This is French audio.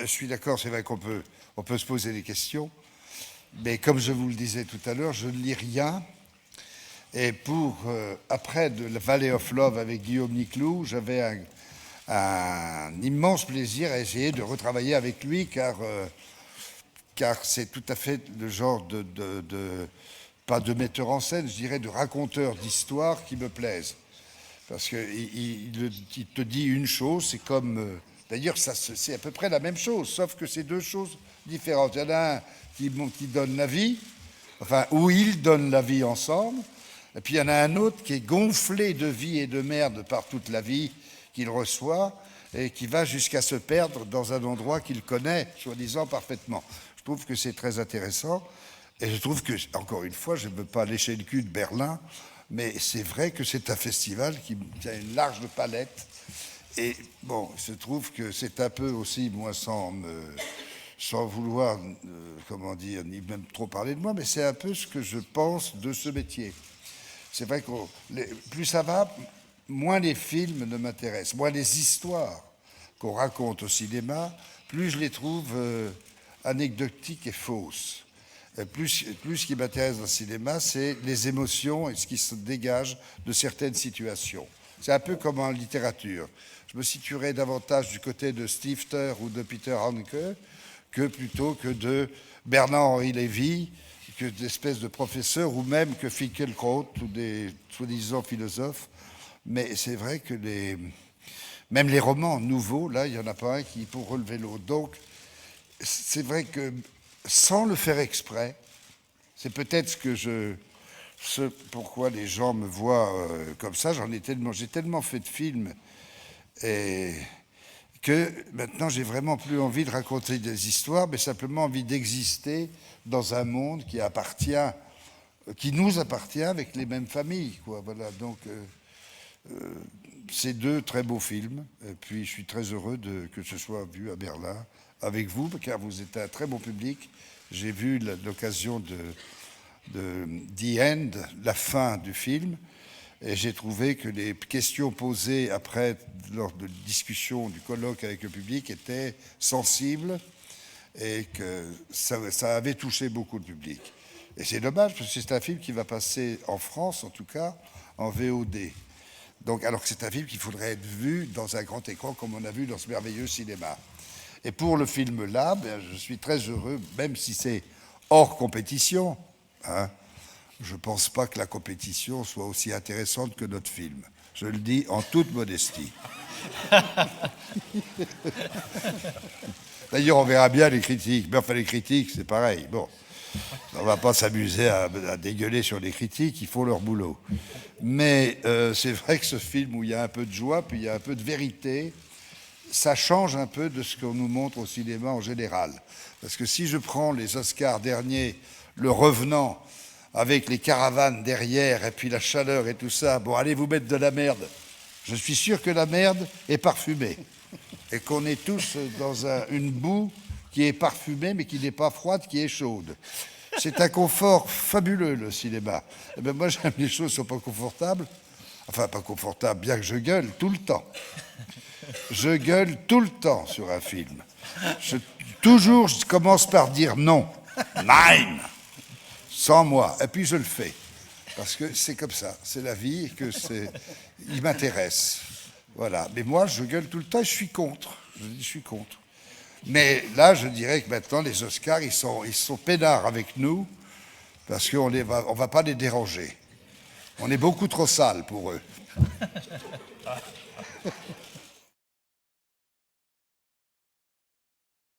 je suis d'accord, c'est vrai on peut se poser des questions, mais comme je vous le disais tout à l'heure, je ne lis rien. Et après de la Valley of Love avec Guillaume Niclou, j'avais un immense plaisir à essayer de retravailler avec lui, car c'est tout à fait le genre pas de metteur en scène, je dirais de raconteur d'histoire qui me plaise. Parce qu'il te dit une chose, c'est comme... D'ailleurs, c'est à peu près la même chose, sauf que c'est deux choses différentes. Il y en a un qui donne la vie, enfin, où ils donnent la vie ensemble, et puis il y en a un autre qui est gonflé de vie et de merde par toute la vie qu'il reçoit, et qui va jusqu'à se perdre dans un endroit qu'il connaît, soi-disant, parfaitement. Je trouve que c'est très intéressant, et je trouve que, encore une fois, je ne veux pas lécher le cul de Berlin, mais c'est vrai que c'est un festival qui a une large palette. Et bon, il se trouve que c'est un peu aussi, moi, sans vouloir, comment dire, ni même trop parler de moi, mais c'est un peu ce que je pense de ce métier. C'est vrai que plus ça va, moins les films ne m'intéressent, moins les histoires qu'on raconte au cinéma, plus je les trouve anecdotiques et fausses. Plus ce qui m'intéresse dans le cinéma, c'est les émotions et ce qui se dégage de certaines situations. C'est un peu comme en littérature. Je me situerais davantage du côté de Stifter ou de Peter Handke plutôt que de Bernard-Henri Lévy, que d'espèces de professeurs, ou même que Finkielkraut, ou des soi-disant philosophes. Mais c'est vrai que même les romans nouveaux, là, il n'y en a pas un qui pour relever l'autre. Donc, c'est vrai que sans le faire exprès, c'est peut-être ce pourquoi les gens me voient comme ça. J'ai tellement fait de films et que maintenant j'ai vraiment plus envie de raconter des histoires, mais simplement envie d'exister dans un monde qui nous appartient avec les mêmes familles, quoi. Voilà. Donc c'est deux très beaux films. Et puis je suis très heureux que ce soit vu à Berlin avec vous, car vous êtes un très bon public. J'ai vu l'occasion de The End, la fin du film, et j'ai trouvé que les questions posées après, lors de discussion du colloque avec le public, étaient sensibles et que ça avait touché beaucoup le public. Et c'est dommage, parce que c'est un film qui va passer en France, en tout cas, en VOD. Donc, alors que c'est un film qu'il faudrait être vu dans un grand écran, comme on a vu dans ce merveilleux cinéma. Et pour le film là, je suis très heureux, même si c'est hors compétition, hein. Je ne pense pas que la compétition soit aussi intéressante que notre film. Je le dis en toute modestie. D'ailleurs, on verra bien les critiques. Mais enfin, les critiques, c'est pareil. Bon, on ne va pas s'amuser à dégueuler sur les critiques, ils font leur boulot. Mais c'est vrai que ce film où il y a un peu de joie, puis il y a un peu de vérité, ça change un peu de ce qu'on nous montre au cinéma en général. Parce que si je prends les Oscars derniers, Le Revenant, avec les caravanes derrière, et puis la chaleur et tout ça, bon, allez vous mettre de la merde. Je suis sûr que la merde est parfumée. Et qu'on est tous dans une boue qui est parfumée, mais qui n'est pas froide, qui est chaude. C'est un confort fabuleux, le cinéma. Et bien, moi, j'aime les choses qui ne sont pas confortables. Enfin, pas confortables, bien que je gueule tout le temps. Je gueule tout le temps sur un film. Toujours, je commence par dire non. Nein! Sans moi. Et puis je le fais. Parce que c'est comme ça. C'est la vie et que il m'intéresse. Voilà. Mais moi, je gueule tout le temps et je suis contre. Je suis contre. Mais là, je dirais que maintenant, les Oscars, ils sont peinards avec nous parce qu'on va pas les déranger. On est beaucoup trop sales pour eux.